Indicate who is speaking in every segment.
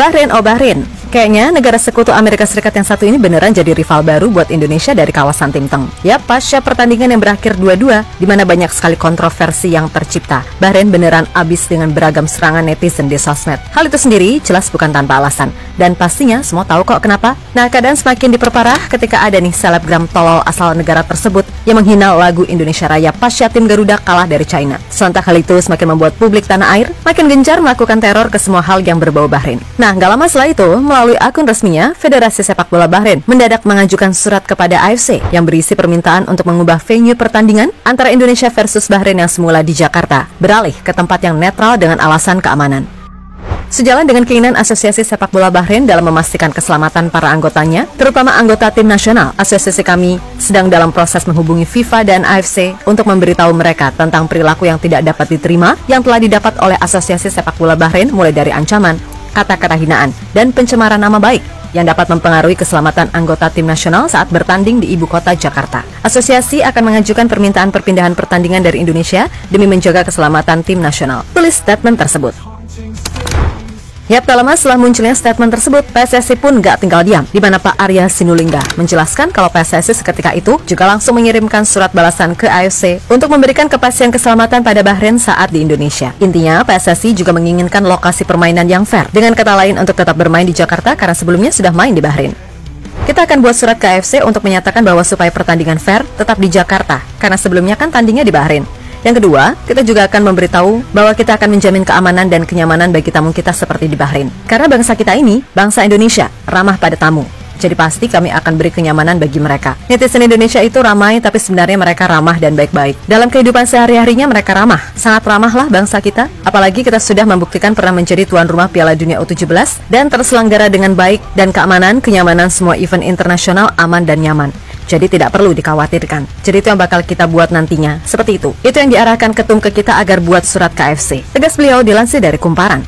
Speaker 1: Bahrain, oh Bahrain. Kayaknya negara sekutu Amerika Serikat yang satu ini beneran jadi rival baru buat Indonesia dari kawasan Timteng. Ya, pasca pertandingan yang berakhir 2-2, di mana banyak sekali kontroversi yang tercipta, Bahrain beneran abis dengan beragam serangan netizen di sosmed. Hal itu sendiri jelas bukan tanpa alasan, dan pastinya semua tahu kok kenapa. Nah, keadaan semakin diperparah ketika ada nih selebgram tolol asal negara tersebut yang menghina lagu Indonesia Raya pasca tim Garuda kalah dari China. Sontak hal itu semakin membuat publik tanah air makin gencar melakukan teror ke semua hal yang berbau Bahrain. Nah, gak lama setelah itu, melalui akun resminya, Federasi Sepak Bola Bahrain mendadak mengajukan surat kepada AFC yang berisi permintaan untuk mengubah venue pertandingan antara Indonesia versus Bahrain yang semula di Jakarta beralih ke tempat yang netral dengan alasan keamanan. Sejalan dengan keinginan Asosiasi Sepak Bola Bahrain dalam memastikan keselamatan para anggotanya, terutama anggota tim nasional, asosiasi kami sedang dalam proses menghubungi FIFA dan AFC untuk memberitahu mereka tentang perilaku yang tidak dapat diterima yang telah didapat oleh Asosiasi Sepak Bola Bahrain, mulai dari ancaman, kata-kata hinaan, dan pencemaran nama baik yang dapat mempengaruhi keselamatan anggota tim nasional saat bertanding di ibu kota Jakarta. Asosiasi akan mengajukan permintaan perpindahan pertandingan dari Indonesia demi menjaga keselamatan tim nasional, tulis statement tersebut. Yap, tak lama setelah munculnya statement tersebut, PSSI pun gak tinggal diam, di mana Pak Arya Sinulinga menjelaskan kalau PSSI seketika itu juga langsung mengirimkan surat balasan ke AFC untuk memberikan kepastian keselamatan pada Bahrain saat di Indonesia. Intinya, PSSI juga menginginkan lokasi permainan yang fair, dengan kata lain untuk tetap bermain di Jakarta karena sebelumnya sudah main di Bahrain. Kita akan buat surat ke AFC untuk menyatakan bahwa supaya pertandingan fair tetap di Jakarta, karena sebelumnya kan tandingnya di Bahrain. Yang kedua, kita juga akan memberitahu bahwa kita akan menjamin keamanan dan kenyamanan bagi tamu kita seperti di Bahrain. Karena bangsa kita ini, bangsa Indonesia, ramah pada tamu. Jadi pasti kami akan beri kenyamanan bagi mereka. Netizen Indonesia itu ramai, tapi sebenarnya mereka ramah dan baik-baik. Dalam kehidupan sehari-harinya mereka ramah. Sangat ramah lah bangsa kita. Apalagi kita sudah membuktikan pernah menjadi tuan rumah Piala Dunia U17 dan terselenggara dengan baik dan keamanan, kenyamanan semua event internasional aman dan nyaman. Jadi tidak perlu dikhawatirkan. Jadi itu yang bakal kita buat nantinya. Seperti itu. Itu yang diarahkan ketum ke kita agar buat surat KFC. Tegas beliau dilansir dari Kumparan.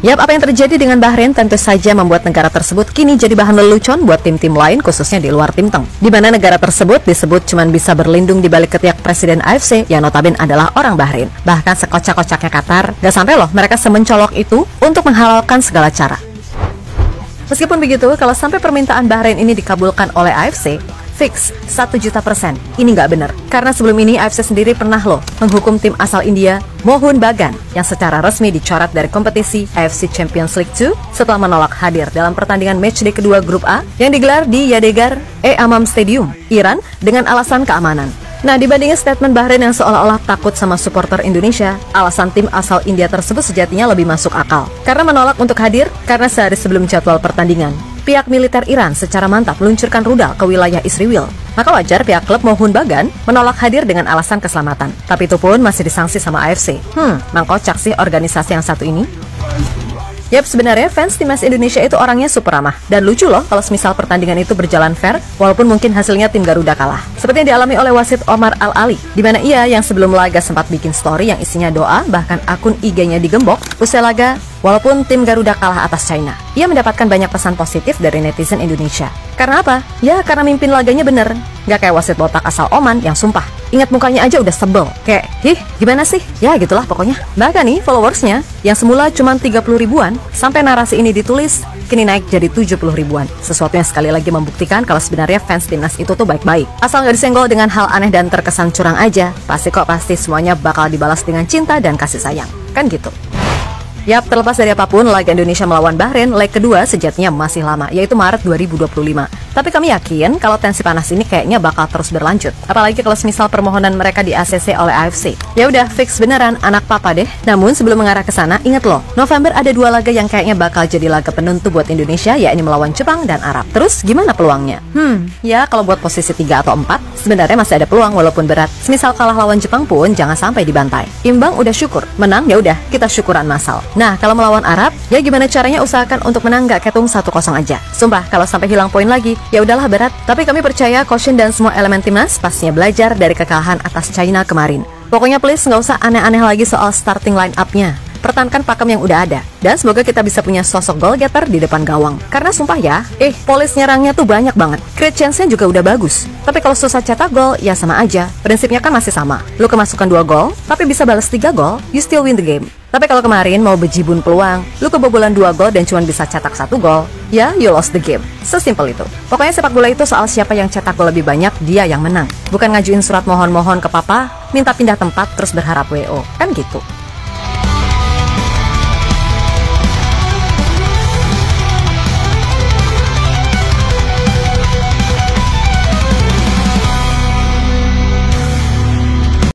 Speaker 1: Yap, apa yang terjadi dengan Bahrain tentu saja membuat negara tersebut kini jadi bahan lelucon buat tim-tim lain, khususnya di luar Timteng. Di mana negara tersebut disebut cuman bisa berlindung di balik ketiak Presiden AFC yang notabene adalah orang Bahrain. Bahkan sekocak-kocaknya Qatar, gak sampai loh mereka semencolok itu untuk menghalalkan segala cara. Meskipun begitu, kalau sampai permintaan Bahrain ini dikabulkan oleh AFC, fix 1.000.000% ini nggak benar. Karena sebelum ini AFC sendiri pernah loh menghukum tim asal India, Mohun Bagan, yang secara resmi dicoret dari kompetisi AFC Champions League 2 setelah menolak hadir dalam pertandingan matchday kedua grup A yang digelar di Yadegar-e-Amam Stadium, Iran dengan alasan keamanan. Nah, dibandingin statement Bahrain yang seolah-olah takut sama supporter Indonesia, alasan tim asal India tersebut sejatinya lebih masuk akal. Karena menolak untuk hadir, karena sehari sebelum jadwal pertandingan, pihak militer Iran secara mantap meluncurkan rudal ke wilayah Israel. Maka wajar pihak klub Mohun Bagan menolak hadir dengan alasan keselamatan. Tapi itu pun masih disangsi sama AFC. Mangkocak sih organisasi yang satu ini. Yap, sebenarnya fans timnas Indonesia itu orangnya super ramah. Dan lucu loh kalau semisal pertandingan itu berjalan fair, walaupun mungkin hasilnya tim Garuda kalah. Seperti yang dialami oleh wasit Omar Al-Ali, di mana ia yang sebelum laga sempat bikin story yang isinya doa, bahkan akun IG-nya digembok usai laga, walaupun tim Garuda kalah atas China. Ia mendapatkan banyak pesan positif dari netizen Indonesia. Karena apa? Ya, karena mimpin laganya bener. Gak kayak wasit botak asal Oman yang sumpah, ingat mukanya aja udah sebel. Kayak, gimana sih? Ya gitulah pokoknya. Bahkan nih, followersnya yang semula cuma 30 ribuan, sampai narasi ini ditulis, kini naik jadi 70 ribuan. Sesuatu yang sekali lagi membuktikan kalau sebenarnya fans timnas itu tuh baik-baik. Asal gak disenggol dengan hal aneh dan terkesan curang aja, pasti semuanya bakal dibalas dengan cinta dan kasih sayang. Kan gitu. Yap, terlepas dari apapun, laga Indonesia melawan Bahrain leg kedua sejatinya masih lama, yaitu Maret 2025. Tapi kami yakin kalau tensi panas ini kayaknya bakal terus berlanjut. Apalagi kalau semisal permohonan mereka di ACC oleh AFC. Ya udah, fix beneran anak papa deh. Namun sebelum mengarah ke sana, ingat loh, November ada 2 laga yang kayaknya bakal jadi laga penentu buat Indonesia, yakni melawan Jepang dan Arab. Terus gimana peluangnya? Ya kalau buat posisi 3 atau 4, sebenarnya masih ada peluang walaupun berat. Semisal kalah lawan Jepang pun jangan sampai dibantai. Imbang udah syukur, menang ya udah kita syukuran massal. Nah, kalau melawan Arab, ya gimana caranya usahakan untuk menang gak ketung 1-0 aja. Sumpah, kalau sampai hilang poin lagi, ya udahlah berat. Tapi kami percaya Koshin dan semua elemen timnas pastinya belajar dari kekalahan atas China kemarin. Pokoknya please nggak usah aneh-aneh lagi soal starting line up-nya. pertahankan pakem yang udah ada. Dan semoga kita bisa punya sosok goal getter di depan gawang. Karena sumpah ya, polis nyerangnya tuh banyak banget. Create chance-nya juga udah bagus. Tapi kalau susah cetak gol, ya sama aja. Prinsipnya kan masih sama. Lu kemasukan 2 gol, tapi bisa balas 3 gol, you still win the game. Tapi kalau kemarin mau bejibun peluang, lu kebobolan 2 gol dan cuma bisa cetak 1 gol, ya you lost the game. Sesimpel itu. Pokoknya sepak bola itu soal siapa yang cetak gol lebih banyak, dia yang menang. Bukan ngajuin surat mohon-mohon ke papa, minta pindah tempat terus berharap WO. Kan gitu.